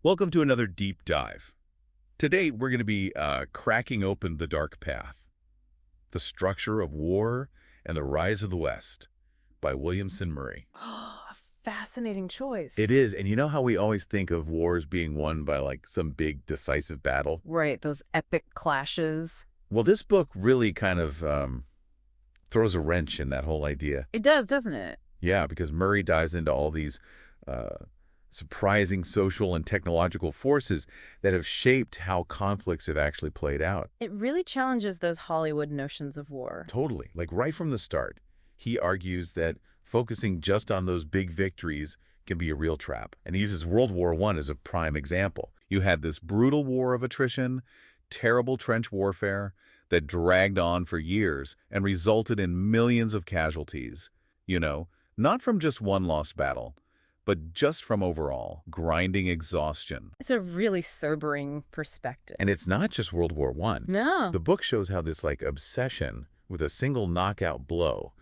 Welcome to another deep dive. Today, we're going to be cracking open the dark path, The Structure of War and the Rise of the West by Williamson Murray. A fascinating choice. It is, and you know how we always think of wars being won by like some big decisive battle? Right, those epic clashes. Well, this book really kind of throws a wrench in that whole idea. It does, doesn't it? Yeah, because Murray dives into all these surprising social and technological forces that have shaped how conflicts have actually played out. It really challenges those Hollywood notions of war. Totally. Like right from the start, he argues that focusing just on those big victories can be a real trap. And he uses World War I as a prime example. You had this brutal war of attrition, terrible trench warfare that dragged on for years and resulted in millions of casualties. Not from just one lost battle, but just from overall grinding exhaustion. It's a really sobering perspective. And it's not just World War I. No. The book shows how this obsession with a single knockout blow,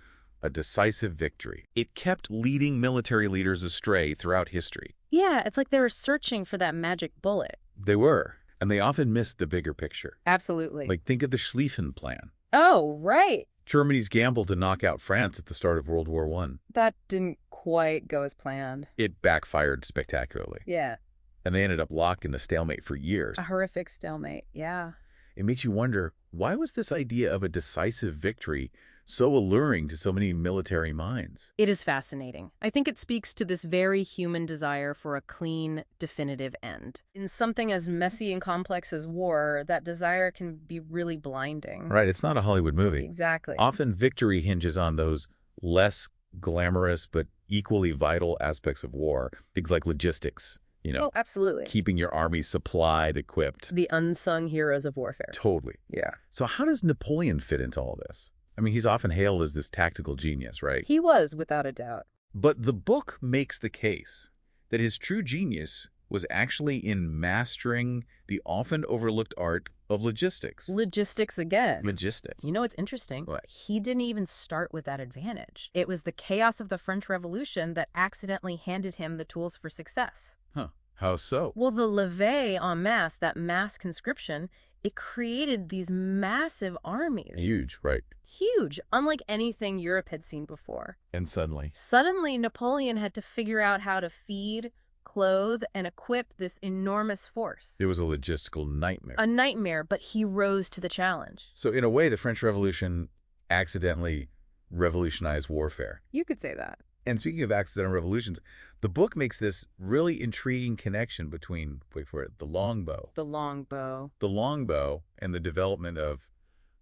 a decisive victory, it kept leading military leaders astray throughout history. Yeah, it's like they were searching for that magic bullet. They were, and they often missed the bigger picture. Absolutely. Like think of the Schlieffen Plan. Oh, right. Germany's gamble to knock out France at the start of World War I. That didn't quite go as planned. It backfired spectacularly. Yeah. And they ended up locked in a stalemate for years. A horrific stalemate, yeah. It makes you wonder, why was this idea of a decisive victory so alluring to so many military minds? It is fascinating. I think it speaks to this very human desire for a clean, definitive end. In something as messy and complex as war, that desire can be really blinding. Right, it's not a Hollywood movie. Exactly. Often victory hinges on those less glamorous but equally vital aspects of war, things like logistics, Oh, absolutely. keeping your army supplied, equipped. The unsung heroes of warfare. Totally. Yeah. So how does Napoleon fit into all this? I mean, he's often hailed as this tactical genius, right? He was, without a doubt. But the book makes the case that his true genius was actually in mastering the often overlooked art of logistics. Logistics again. Logistics. You know what's interesting? What? He didn't even start with that advantage. It was the chaos of the French Revolution that accidentally handed him the tools for success. Huh. How so? Well, the levée en masse, that mass conscription, it created these massive armies. Huge, right? Huge, unlike anything Europe had seen before. And suddenly. Suddenly, Napoleon had to figure out how to feed, clothe, and equip this enormous force. It was a logistical nightmare. A nightmare, but he rose to the challenge. So in a way, the French Revolution accidentally revolutionized warfare. You could say that. And speaking of accidental revolutions, the book makes this really intriguing connection between, wait for it, the longbow. The longbow. The longbow and the development of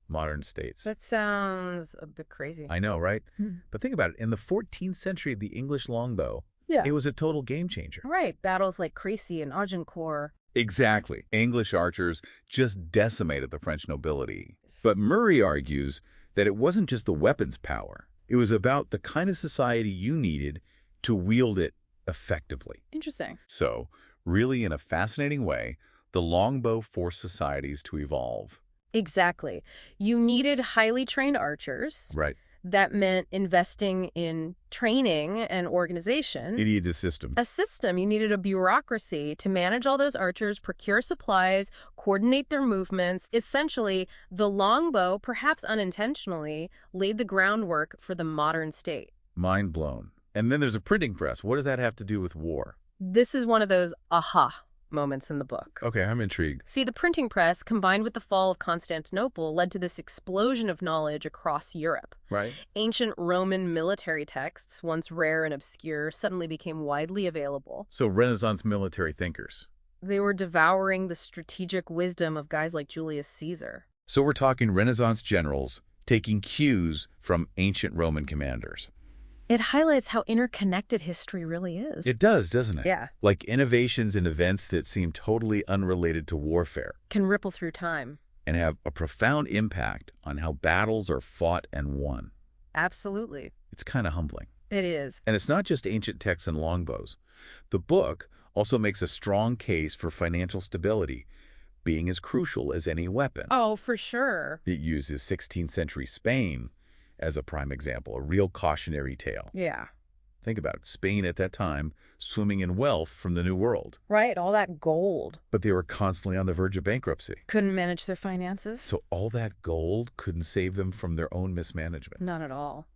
modern states. That sounds a bit crazy. I know, right? Hmm. But think about it. In the 14th century, the English longbow, Yeah. it was a total game changer. Right, battles like Crécy and Agincourt. Exactly. English archers just decimated the French nobility. But Murray argues that it wasn't just the weapons power. It was about the kind of society you needed to wield it effectively. Interesting. So, really in a fascinating way, the longbow forced societies to evolve. Exactly. You needed highly trained archers. Right. That meant investing in training and organization. It needed a system. A system. You needed a bureaucracy to manage all those archers, procure supplies, coordinate their movements. Essentially, the longbow, perhaps unintentionally, laid the groundwork for the modern state. Mind blown. And then there's a printing press. What does that have to do with war? This is one of those aha moments in the book. Okay, I'm intrigued. See, the printing press, combined with the fall of Constantinople, led to this explosion of knowledge across Europe. Right. Ancient Roman military texts, once rare and obscure, suddenly became widely available. So Renaissance military thinkers. They were devouring the strategic wisdom of guys like Julius Caesar. So we're talking Renaissance generals taking cues from ancient Roman commanders. It highlights how interconnected history really is. It does, doesn't it? Yeah. Like innovations in events that seem totally unrelated to warfare Can ripple through time. and have a profound impact on how battles are fought and won. Absolutely. It's kind of humbling. It is. And it's not just ancient texts and longbows. The book also makes a strong case for financial stability being as crucial as any weapon. Oh, for sure. It uses 16th century Spain as a prime example, a real cautionary tale. Yeah. Think about it. Spain at that time, swimming in wealth from the New World. Right, all that gold. But they were constantly on the verge of bankruptcy. Couldn't manage their finances? So all that gold couldn't save them from their own mismanagement. Not at all.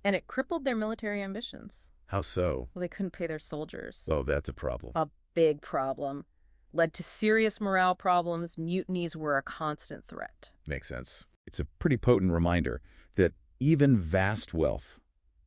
And it crippled their military ambitions. How so? Well, they couldn't pay their soldiers. Oh, that's a problem. A big problem. Led to serious morale problems. Mutinies were a constant threat. Makes sense. It's a pretty potent reminder that even vast wealth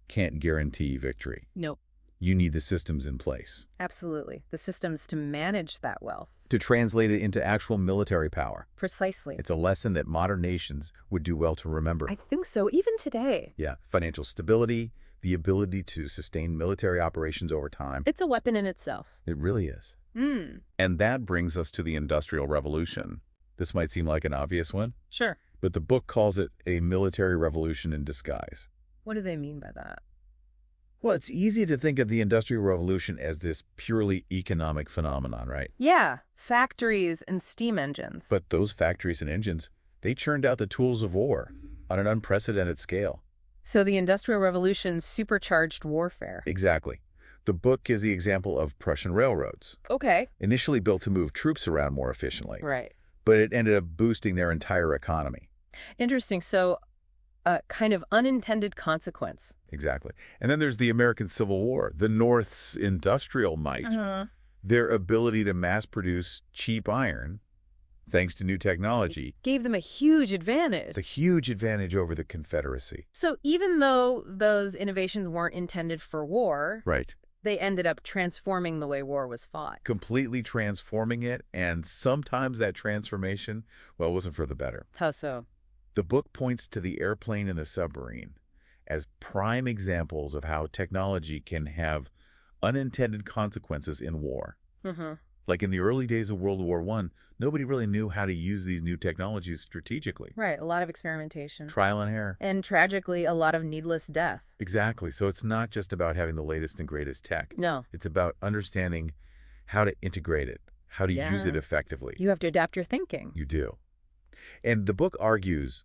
can't guarantee victory. Nope. You need the systems in place. Absolutely. The systems to manage that wealth. To translate it into actual military power. Precisely. It's a lesson that modern nations would do well to remember. I think so, even today. Yeah, financial stability, the ability to sustain military operations over time. It's a weapon in itself. It really is. And that brings us to the Industrial Revolution. This might seem like an obvious one, Sure. but the book calls it a military revolution in disguise. What do they mean by that? Well, it's easy to think of the Industrial Revolution as this purely economic phenomenon, right? Yeah, factories and steam engines. But those factories and engines, they churned out the tools of war on an unprecedented scale. So the Industrial Revolution supercharged warfare. Exactly. The book gives the example of Prussian railroads, Okay. initially built to move troops around more efficiently, Right. but it ended up boosting their entire economy. Interesting. So a kind of unintended consequence. Exactly. And then there's the American Civil War, the North's industrial might, their ability to mass produce cheap iron, thanks to new technology. Gave them a huge advantage. It's a huge advantage over the Confederacy. So even though those innovations weren't intended for war, Right. they ended up transforming the way war was fought. Completely transforming it, and sometimes that transformation, well, wasn't for the better. How so? The book points to the airplane and the submarine as prime examples of how technology can have unintended consequences in war. Like in the early days of World War I, nobody really knew how to use these new technologies strategically. Right, a lot of experimentation. Trial and error. And tragically, a lot of needless death. Exactly. So it's not just about having the latest and greatest tech. No. It's about understanding how to integrate it, how to use it effectively. You have to adapt your thinking. You do. And the book argues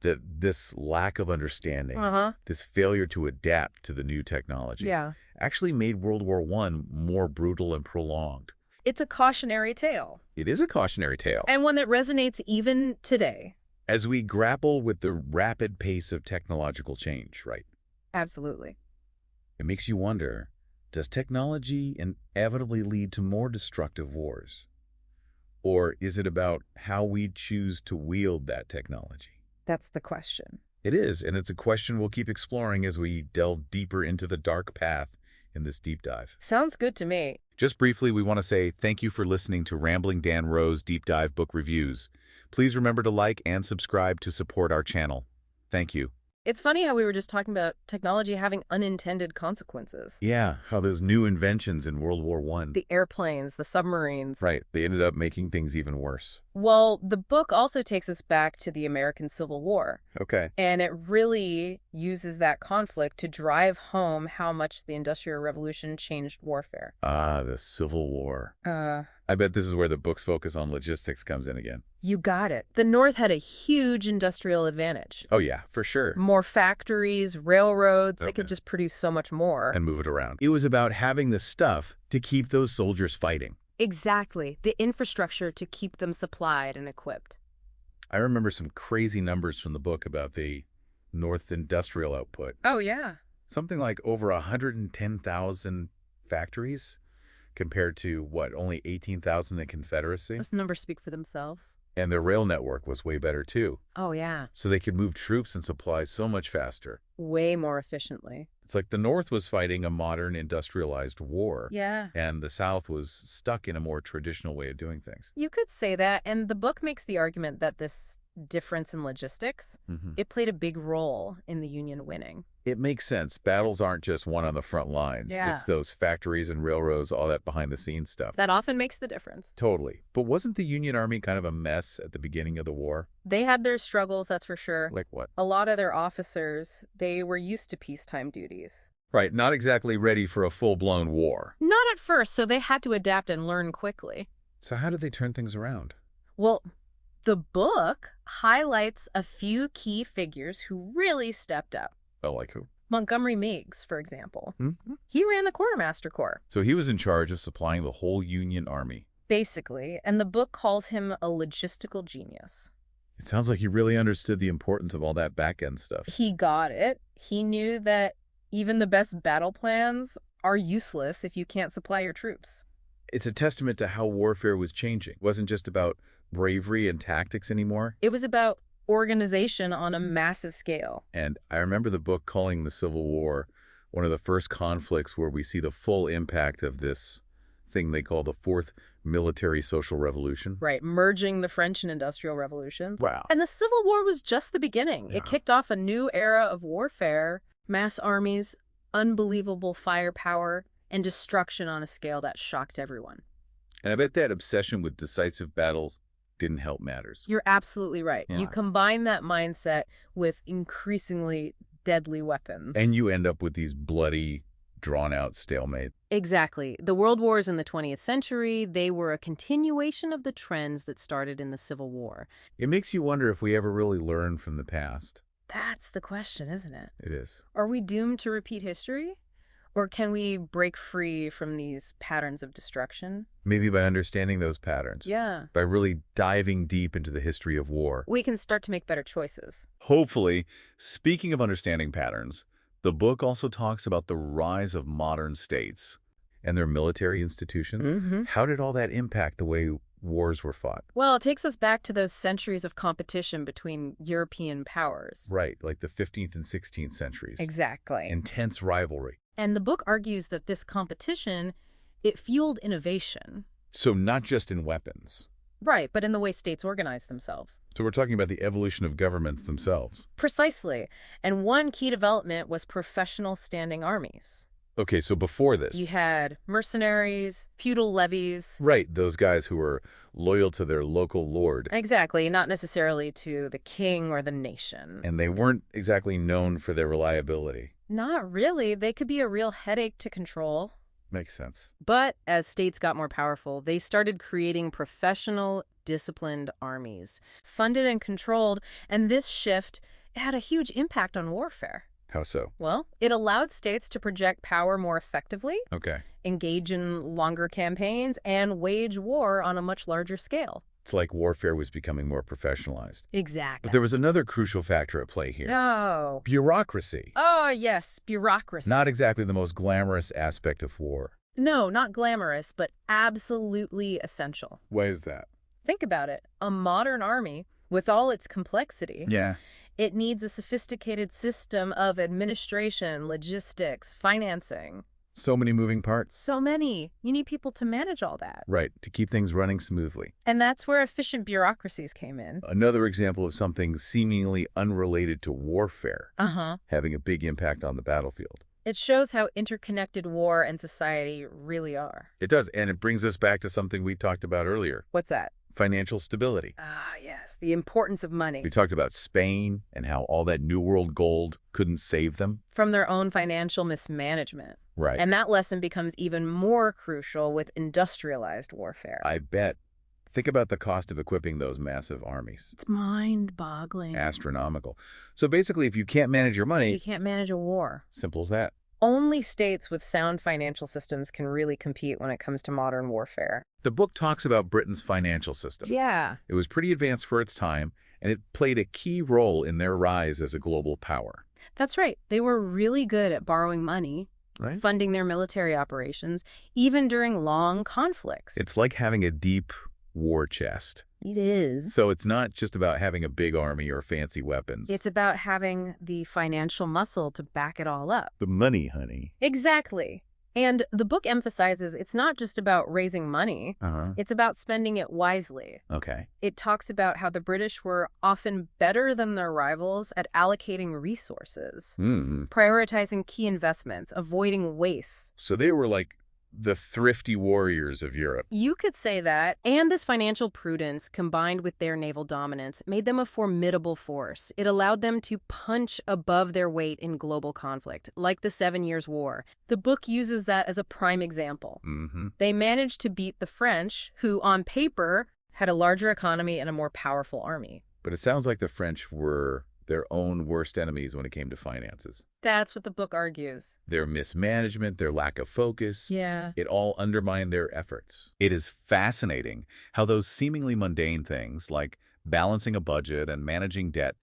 that this lack of understanding, this failure to adapt to the new technology, actually made World War I more brutal and prolonged. It's a cautionary tale. It is a cautionary tale. And one that resonates even today. As we grapple with the rapid pace of technological change, right? Absolutely. It makes you wonder, does technology inevitably lead to more destructive wars? Or is it about how we choose to wield that technology? That's the question. It is, and it's a question we'll keep exploring as we delve deeper into the dark path in this deep dive. Sounds good to me. Just briefly, we want to say thank you for listening to Rambling Dan Rowe's Deep Dive Book Reviews. Please remember to like and subscribe to support our channel. Thank you. It's funny how we were just talking about technology having unintended consequences. Yeah, how those new inventions in World War I. The airplanes, the submarines. Right, they ended up making things even worse. Well, the book also takes us back to the American Civil War. Okay. And it really uses that conflict to drive home how much the Industrial Revolution changed warfare. Ah, the Civil War. I bet this is where the book's focus on logistics comes in again. You got it. The North had a huge industrial advantage. Oh, yeah, for sure. More factories, railroads. They could just produce so much more. And move it around. It was about having the stuff to keep those soldiers fighting. Exactly. The infrastructure to keep them supplied and equipped. I remember some crazy numbers from the book about the North industrial output. Oh, yeah. Something like over 110,000 factories compared to, what, only 18,000 in the Confederacy? Those numbers speak for themselves. And their rail network was way better, too. Oh, yeah. So they could move troops and supplies so much faster. Way more efficiently. It's like the North was fighting a modern industrialized war. Yeah. And the South was stuck in a more traditional way of doing things. You could say that. And the book makes the argument that this difference in logistics, it played a big role in the Union winning. It makes sense. Battles aren't just won on the front lines. Yeah. It's those factories and railroads, all that behind-the-scenes stuff. That often makes the difference. Totally. But wasn't the Union Army kind of a mess at the beginning of the war? They had their struggles, that's for sure. Like what? A lot of their officers, they were used to peacetime duties. Right, not exactly ready for a full-blown war. Not at first, so they had to adapt and learn quickly. So how did they turn things around? Well, the book highlights a few key figures who really stepped up. Oh, like who? Montgomery Meigs, for example. Hmm? He ran the Quartermaster Corps, So he was in charge of supplying the whole Union Army. basically, and the book calls him a logistical genius. It sounds like he really understood the importance of all that back-end stuff. He got it. He knew that even the best battle plans are useless if you can't supply your troops. It's a testament to how warfare was changing. It wasn't just about bravery and tactics anymore. It was about organization on a massive scale. And I remember the book calling the Civil War one of the first conflicts where we see the full impact of this thing they call the Fourth Military Social Revolution. Right, merging the French and Industrial Revolutions. Wow. And the Civil War was just the beginning. Yeah. It kicked off a new era of warfare, mass armies, unbelievable firepower, and destruction on a scale that shocked everyone. And I bet that obsession with decisive battles didn't help matters. You're absolutely right. Yeah. You combine that mindset with increasingly deadly weapons. And you end up with these bloody, drawn-out stalemate. Exactly. The world wars in the 20th century, they were a continuation of the trends that started in the Civil War. It makes you wonder if we ever really learn from the past. That's the question, isn't it? It is. Are we doomed to repeat history? Or can we break free from these patterns of destruction? Maybe by understanding those patterns. Yeah. By really diving deep into the history of war. We can start to make better choices. Hopefully, speaking of understanding patterns, the book also talks about the rise of modern states and their military institutions. Mm-hmm. How did all that impact the way wars were fought? Well, it takes us back to those centuries of competition between European powers. Right, like the 15th and 16th centuries. Exactly. Intense rivalry. And the book argues that this competition, it fueled innovation. So not just in weapons. Right, but in the way states organize themselves. So we're talking about the evolution of governments themselves. Precisely. And one key development was professional standing armies. Okay, so before this. You had mercenaries, feudal levies. Right, those guys who were loyal to their local lord. Exactly, not necessarily to the king or the nation. And they weren't exactly known for their reliability. Not really. They could be a real headache to control. Makes sense. But as states got more powerful, they started creating professional, disciplined armies, funded and controlled, and this shift had a huge impact on warfare. How so? Well, it allowed states to project power more effectively, Okay. engage in longer campaigns, and wage war on a much larger scale. It's like warfare was becoming more professionalized. Exactly. But there was another crucial factor at play here. Oh. Bureaucracy. Oh, yes, bureaucracy. Not exactly the most glamorous aspect of war. No, not glamorous, but absolutely essential. Why is that? Think about it. A modern army, with all its complexity, Yeah. it needs a sophisticated system of administration, logistics, financing. So many moving parts. So many. You need people to manage all that. Right, to keep things running smoothly. And that's where efficient bureaucracies came in. Another example of something seemingly unrelated to warfare Uh-huh. having a big impact on the battlefield. It shows how interconnected war and society really are. It does, and it brings us back to something we talked about earlier, What's that? financial stability. Ah, yes. The importance of money. We talked about Spain and how all that New World gold couldn't save them. From their own financial mismanagement. Right. And that lesson becomes even more crucial with industrialized warfare. I bet. Think about the cost of equipping those massive armies. It's mind-boggling. Astronomical. So basically, if you can't manage your money, You can't manage a war. simple as that. Only states with sound financial systems can really compete when it comes to modern warfare. The book talks about Britain's financial system. Yeah. It was pretty advanced for its time, and it played a key role in their rise as a global power. That's right. They were really good at borrowing money, Right? funding their military operations, even during long conflicts. It's like having a deep war chest. It is. So it's not just about having a big army or fancy weapons. It's about having the financial muscle to back it all up. the money, honey. Exactly. And the book emphasizes it's not just about raising money, Uh-huh. it's about spending it wisely. Okay. It talks about how the British were often better than their rivals at allocating resources, prioritizing key investments, avoiding waste. So they were like the thrifty warriors of Europe. You could say that. And this financial prudence, combined with their naval dominance, made them a formidable force. It allowed them to punch above their weight in global conflict, like the 7 Years' War. The book uses that as a prime example. Mm-hmm. They managed to beat the French, who, on paper, had a larger economy and a more powerful army. But it sounds like the French were their own worst enemies when it came to finances. That's what the book argues. Their mismanagement, their lack of focus, Yeah. it all undermined their efforts. It is fascinating how those seemingly mundane things like balancing a budget and managing debt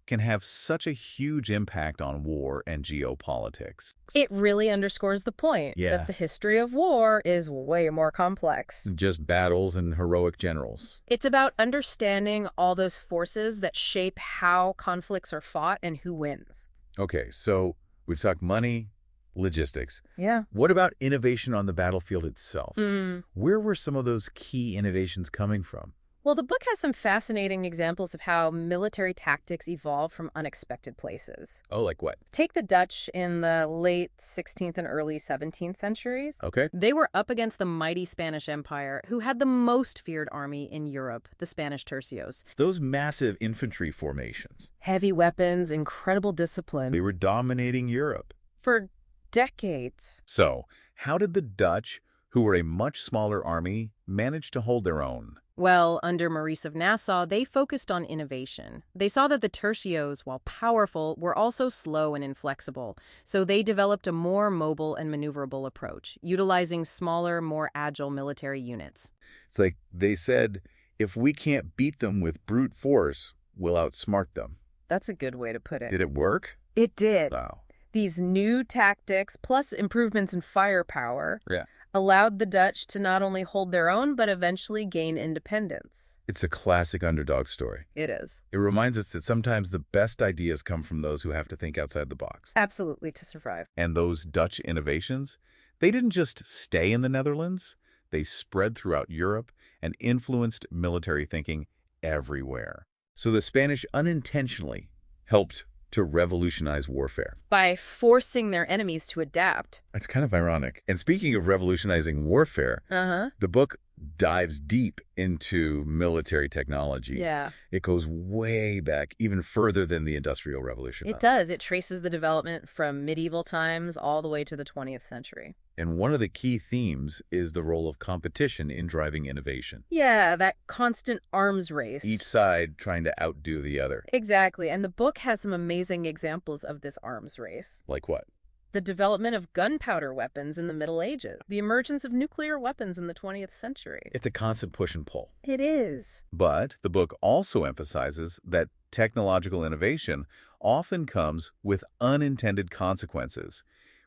can have such a huge impact on war and geopolitics. It really underscores the point Yeah. that the history of war is way more complex. Just battles and heroic generals. It's about understanding all those forces that shape how conflicts are fought and who wins. Okay, so we've talked money, logistics. Yeah. What about innovation on the battlefield itself? Mm. Where were some of those key innovations coming from? Well, the book has some fascinating examples of how military tactics evolve from unexpected places. Oh, like what? Take the Dutch in the late 16th and early 17th centuries. Okay. They were up against the mighty Spanish Empire, who had the most feared army in Europe, the Spanish tercios. Those massive infantry formations. Heavy weapons, incredible discipline. They were dominating Europe. For decades. So, how did the Dutch, who were a much smaller army, manage to hold their own? Well, under Maurice of Nassau, they focused on innovation. They saw that the tercios, while powerful, were also slow and inflexible. So they developed a more mobile and maneuverable approach, utilizing smaller, more agile military units. It's like they said, if we can't beat them with brute force, we'll outsmart them. That's a good way to put it. Did it work? It did. Wow. These new tactics, plus improvements in firepower, Yeah. allowed the Dutch to not only hold their own, but eventually gain independence. It's a classic underdog story. It is. It reminds us that sometimes the best ideas come from those who have to think outside the box. Absolutely, to survive. And those Dutch innovations, they didn't just stay in the Netherlands. They spread throughout Europe and influenced military thinking everywhere. So the Spanish unintentionally helped to revolutionize warfare. By forcing their enemies to adapt. It's kind of ironic. And speaking of revolutionizing warfare, the book dives deep into military technology. Yeah. It goes way back, even further than the Industrial Revolution. It does. It traces the development from medieval times all the way to the 20th century. And one of the key themes is the role of competition in driving innovation. Yeah, that constant arms race. Each side trying to outdo the other. Exactly. And the book has some amazing examples of this arms race. Like what? The development of gunpowder weapons in the Middle Ages. The emergence of nuclear weapons in the 20th century. It's a constant push and pull. It is. But the book also emphasizes that technological innovation often comes with unintended consequences.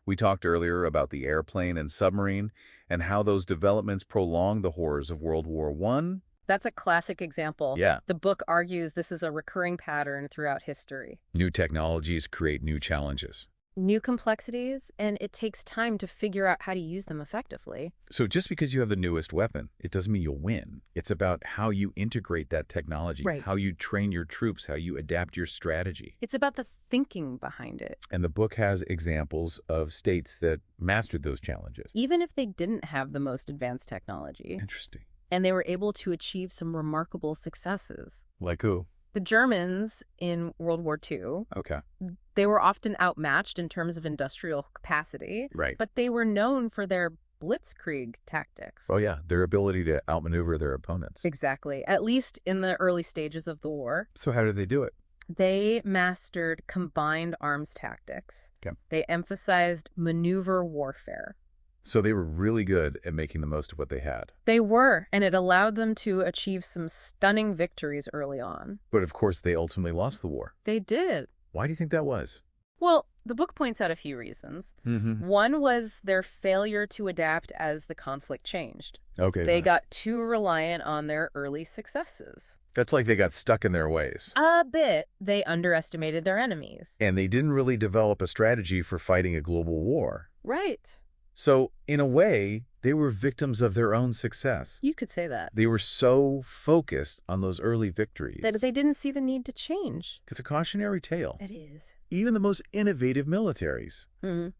We talked earlier about the airplane and submarine and how those developments prolong the horrors of World War I. That's a classic example. Yeah. The book argues this is a recurring pattern throughout history. New technologies create new challenges. New complexities, and it takes time to figure out how to use them effectively. So just because you have the newest weapon, it doesn't mean you'll win. It's about how you integrate that technology, Right. how you train your troops, how you adapt your strategy. It's about the thinking behind it. And the book has examples of states that mastered those challenges. Even if they didn't have the most advanced technology, Interesting. and they were able to achieve some remarkable successes. Like who? The Germans in World War II, Okay. they were often outmatched in terms of industrial capacity, Right. but they were known for their blitzkrieg tactics. Oh, yeah. Their ability to outmaneuver their opponents. Exactly, at least in the early stages of the war. So how did they do it? They mastered combined arms tactics. Okay. They emphasized maneuver warfare. So they were really good at making the most of what they had. They were, and it allowed them to achieve some stunning victories early on. But of course, they ultimately lost the war. They did. Why do you think that was? Well, the book points out a few reasons. One was their failure to adapt as the conflict changed. Okay. They got too reliant on their early successes. That's like they got stuck in their ways. A bit. They underestimated their enemies. And they didn't really develop a strategy for fighting a global war. Right. So, in a way, they were victims of their own success. You could say that. They were so focused on those early victories. That they didn't see the need to change. It's a cautionary tale. It is. Even the most innovative militaries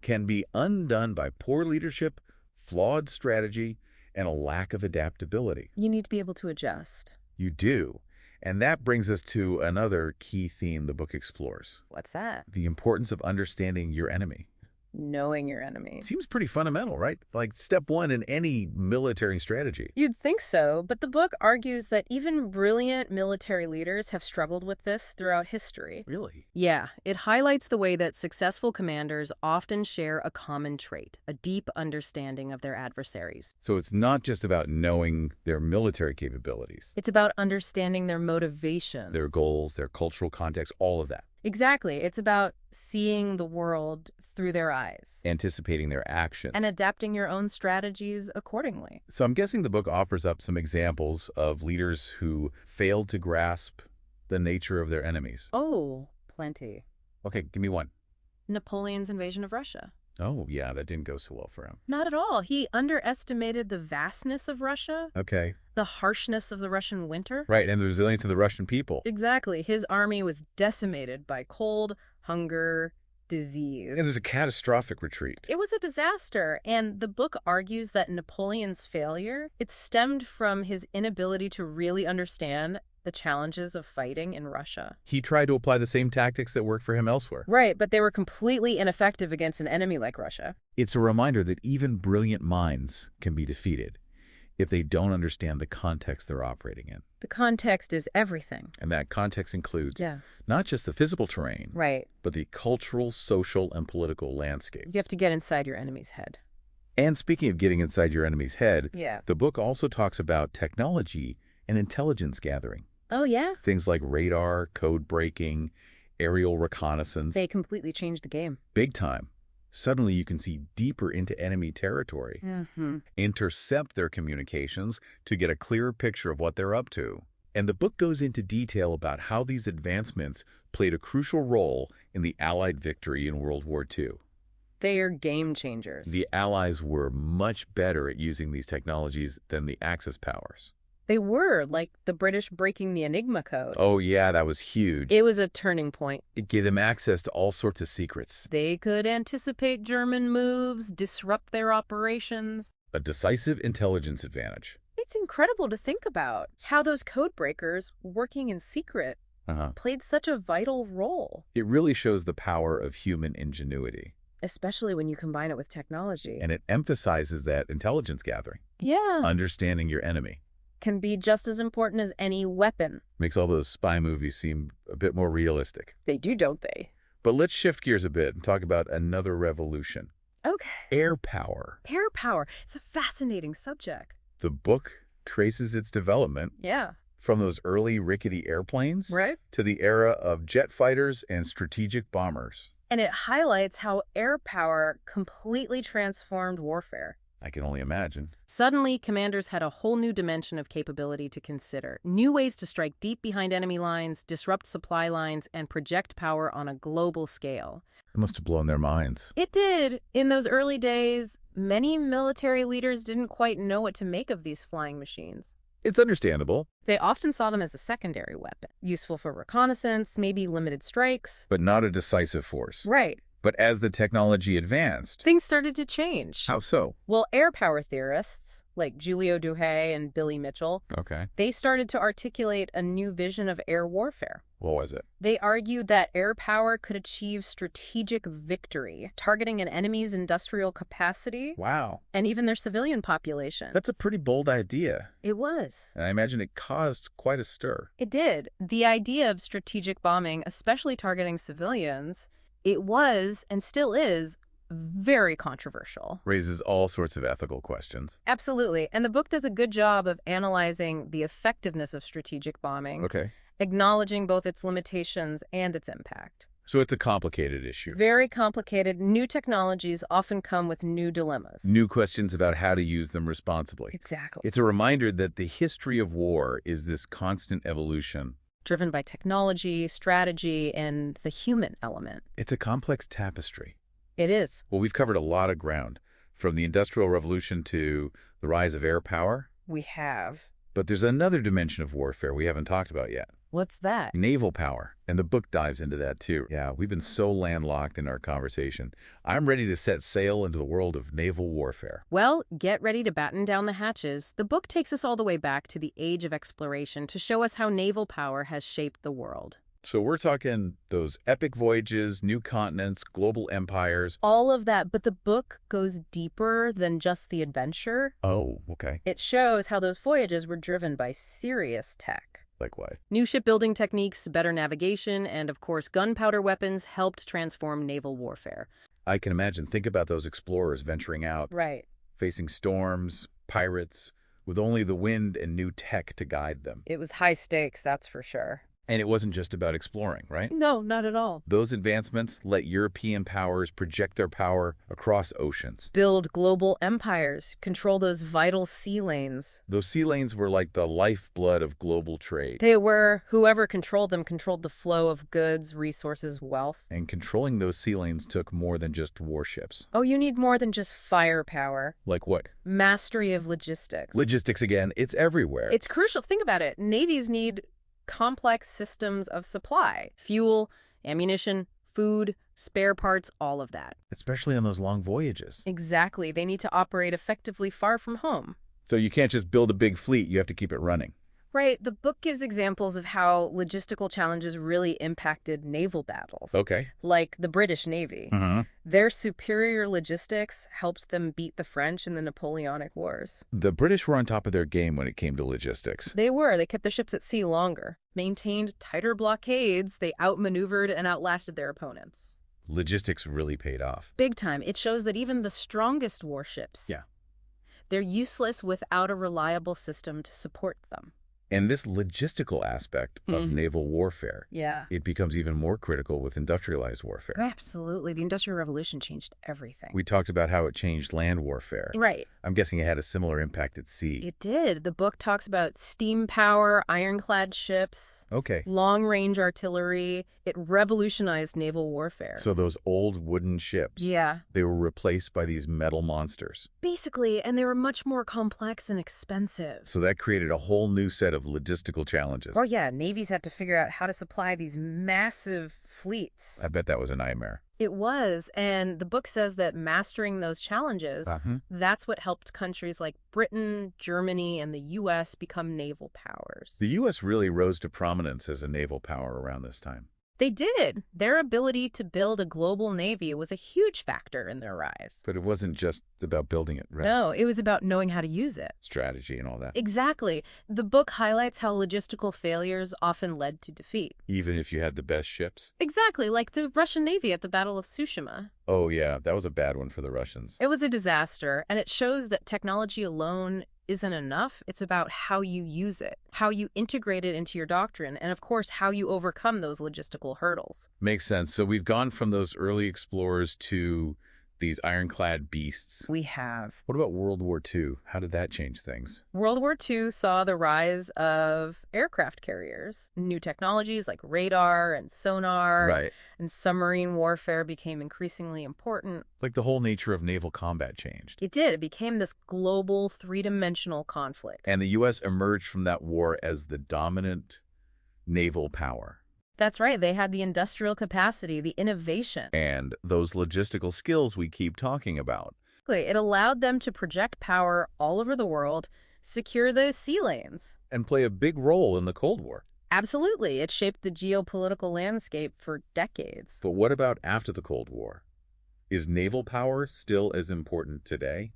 can be undone by poor leadership, flawed strategy, and a lack of adaptability. You need to be able to adjust. You do. And that brings us to another key theme the book explores. What's that? The importance of understanding your enemy. knowing your enemy. Seems pretty fundamental, right? Like step one in any military strategy. You'd think so, but the book argues that even brilliant military leaders have struggled with this throughout history. Really? Yeah, it highlights the way that successful commanders often share a common trait, a deep understanding of their adversaries. So it's not just about knowing their military capabilities, It's about understanding their motivations. their goals, their cultural context, all of that. Exactly. It's about seeing the world through their eyes. Anticipating their actions. And adapting your own strategies accordingly. So I'm guessing the book offers up some examples of leaders who failed to grasp the nature of their enemies. Oh, plenty. Okay, give me one. Napoleon's invasion of Russia. Oh, yeah, that didn't go so well for him. Not at all. He underestimated the vastness of Russia, Okay. the harshness of the Russian winter. Right, and the resilience of the Russian people. Exactly. His army was decimated by cold, hunger, disease. And there's a catastrophic retreat. It was a disaster, and the book argues that Napoleon's failure, it stemmed from his inability to really understand the challenges of fighting in Russia. He tried to apply the same tactics that worked for him elsewhere. Right, but they were completely ineffective against an enemy like Russia. It's a reminder that even brilliant minds can be defeated if they don't understand the context they're operating in. The context is everything. And that context includes Yeah. not just the physical terrain, Right. but the cultural, social, and political landscape. You have to get inside your enemy's head. And speaking of getting inside your enemy's head, Yeah. the book also talks about technology and intelligence gathering. Oh, yeah? Things like radar, code breaking, aerial reconnaissance. They completely changed the game. Big time. Suddenly you can see deeper into enemy territory, Mm-hmm. intercept their communications to get a clearer picture of what they're up to. And the book goes into detail about how these advancements played a crucial role in the Allied victory in World War II. They are game changers. The Allies were much better at using these technologies than the Axis powers. They were, like the British breaking the Enigma code. Oh yeah, that was huge. It was a turning point. It gave them access to all sorts of secrets. They could anticipate German moves, disrupt their operations. A decisive intelligence advantage. It's incredible to think about how those code breakers, working in secret, played such a vital role. It really shows the power of human ingenuity. Especially when you combine it with technology. And it emphasizes that intelligence gathering. Yeah. Understanding your enemy. Can be just as important as any weapon. Makes all those spy movies seem a bit more realistic. They do, don't they? But let's shift gears a bit and talk about another revolution. Okay. Air power. Air power. It's a fascinating subject. The book traces its development Yeah. from those early rickety airplanes Right. to the era of jet fighters and strategic bombers. And it highlights how air power completely transformed warfare. I can only imagine. Suddenly, commanders had a whole new dimension of capability to consider. New ways to strike deep behind enemy lines, disrupt supply lines, and project power on a global scale. It must have blown their minds. It did. In those early days, many military leaders didn't quite know what to make of these flying machines. It's understandable, They often saw them as a secondary weapon, useful for reconnaissance, maybe limited strikes. but not a decisive force. Right. But as the technology advanced, Things started to change. how so? Well, air power theorists, like Giulio Douhet and Billy Mitchell, Okay. they started to articulate a new vision of air warfare. What was it? They argued that air power could achieve strategic victory, targeting an enemy's industrial capacity Wow. and even their civilian population. That's a pretty bold idea. It was. And I imagine it caused quite a stir. It did. The idea of strategic bombing, especially targeting civilians, it was, and still is, very controversial. Raises all sorts of ethical questions. Absolutely. And the book does a good job of analyzing the effectiveness of strategic bombing, Okay. acknowledging both its limitations and its impact. So it's a complicated issue. Very complicated. New technologies often come with new dilemmas. New questions about how to use them responsibly. Exactly. It's a reminder that the history of war is this constant evolution. Driven by technology, strategy, and the human element. It's a complex tapestry. It is. Well, we've covered a lot of ground, from the Industrial Revolution to the rise of air power. We have. But there's another dimension of warfare we haven't talked about yet. What's that? Naval power. And the book dives into that too. Yeah, we've been so landlocked in our conversation. I'm ready to set sail into the world of naval warfare. Well, get ready to batten down the hatches. The book takes us all the way back to the age of exploration to show us how naval power has shaped the world. So we're talking those epic voyages, new continents, global empires. All of that, but the book goes deeper than just the adventure. Oh, okay. It shows how those voyages were driven by serious tech. Like what? New shipbuilding techniques, better navigation, and of course gunpowder weapons helped transform naval warfare. I can imagine. Think about those explorers venturing out, Right. facing storms, pirates, with only the wind and new tech to guide them. It was high stakes, that's for sure. And it wasn't just about exploring, right? No, not at all. Those advancements let European powers project their power across oceans. Build global empires, control those vital sea lanes. Those sea lanes were like the lifeblood of global trade. They were, whoever controlled them controlled the flow of goods, resources, wealth. And controlling those sea lanes took more than just warships. Oh, you need more than just firepower. Like what? Mastery of logistics. Logistics again, it's everywhere. It's crucial. Think about it. Navies need complex systems of supply. Fuel, ammunition, food, spare parts, all of that. Especially on those long voyages. Exactly. They need to operate effectively far from home. So you can't just build a big fleet, you have to keep it running. Right. The book gives examples of how logistical challenges really impacted naval battles. Okay. Like the British Navy. Their superior logistics helped them beat the French in the Napoleonic Wars. The British were on top of their game when it came to logistics. They were. They kept their ships at sea longer, maintained tighter blockades. They outmaneuvered and outlasted their opponents. Logistics really paid off. Big time. It shows that even the strongest warships, they're useless without a reliable system to support them. And this logistical aspect of naval warfare, it becomes even more critical with industrialized warfare. Absolutely. The Industrial Revolution changed everything. We talked about how it changed land warfare. Right. I'm guessing it had a similar impact at sea. It did. The book talks about steam power, ironclad ships, Okay. long-range artillery. It revolutionized naval warfare. So those old wooden ships, they were replaced by these metal monsters. Basically, and they were much more complex and expensive. So that created a whole new set of logistical challenges. Oh yeah, navies had to figure out how to supply these massive fleets. I bet that was a nightmare. It was, and the book says that mastering those challenges, that's what helped countries like Britain, Germany, and the U.S. become naval powers. The U.S. really rose to prominence as a naval power around this time. They did. Their ability to build a global navy was a huge factor in their rise. But it wasn't just about building it, right? No, it was about knowing how to use it. Strategy and all that. Exactly. The book highlights how logistical failures often led to defeat. Even if you had the best ships? Exactly, like the Russian Navy at the Battle of Tsushima. Oh yeah, that was a bad one for the Russians. It was a disaster, and it shows that technology alone isn't enough. It's about how you use it, how you integrate it into your doctrine, and of course, how you overcome those logistical hurdles. Makes sense. So we've gone from those early explorers to these ironclad beasts. We have. What about World War II? How did that change things? World War II saw the rise of aircraft carriers. New technologies like radar and sonar and submarine warfare became increasingly important. Like the whole nature of naval combat changed. It did. It became this global, three-dimensional conflict. And the U.S. emerged from that war as the dominant naval power. That's right. They had the industrial capacity, the innovation. And those logistical skills we keep talking about. It allowed them to project power all over the world, secure those sea lanes. And play a big role in the Cold War. Absolutely. It shaped the geopolitical landscape for decades. But what about after the Cold War? Is naval power still as important today?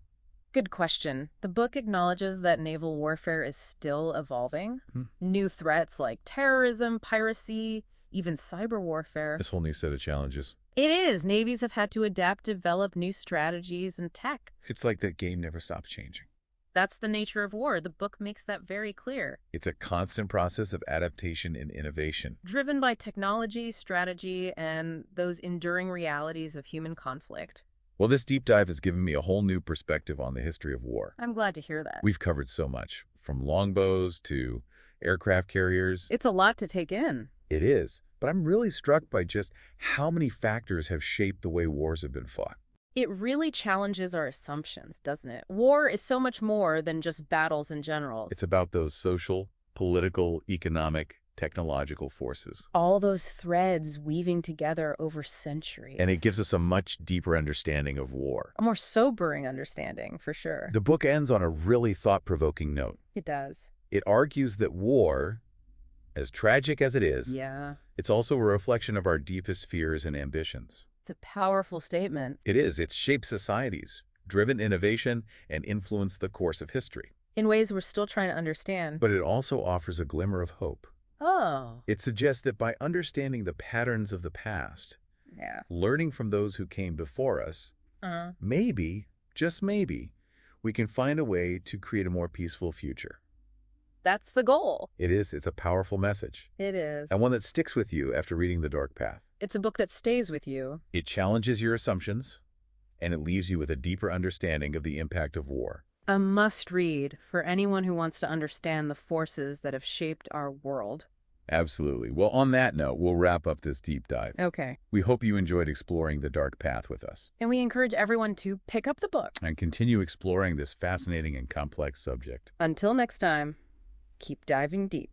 Good question. The book acknowledges that naval warfare is still evolving. New threats like terrorism, piracy, even cyber warfare. This whole new set of challenges. It is. Navies have had to adapt, develop new strategies and tech. It's like that game never stops changing. That's the nature of war. The book makes that very clear. It's a constant process of adaptation and innovation. Driven by technology, strategy, and those enduring realities of human conflict. Well, this deep dive has given me a whole new perspective on the history of war. I'm glad to hear that. We've covered so much, from longbows to aircraft carriers. It's a lot to take in. It is, but I'm really struck by just how many factors have shaped the way wars have been fought. It really challenges our assumptions, doesn't it? War is so much more than just battles and generals. It's about those social, political, economic, technological forces. All those threads weaving together over centuries. And it gives us a much deeper understanding of war. A more sobering understanding, for sure. The book ends on a really thought-provoking note. It does. It argues that war, as tragic as it is, It's also a reflection of our deepest fears and ambitions. It's a powerful statement. It is. It's shaped societies, driven innovation, and influenced the course of history. In ways we're still trying to understand. But it also offers a glimmer of hope. Oh. It suggests that by understanding the patterns of the past, Yeah. learning from those who came before us, maybe, just maybe, we can find a way to create a more peaceful future. That's the goal. It is. It's a powerful message, It is. and one that sticks with you after reading The Dark Path. It's a book that stays with you. It challenges your assumptions, and it leaves you with a deeper understanding of the impact of war. A must-read for anyone who wants to understand the forces that have shaped our world. Absolutely. Well, on that note, we'll wrap up this deep dive. Okay. We hope you enjoyed exploring The Dark Path with us, And we encourage everyone to pick up the book. and continue exploring this fascinating and complex subject. Until next time, keep diving deep.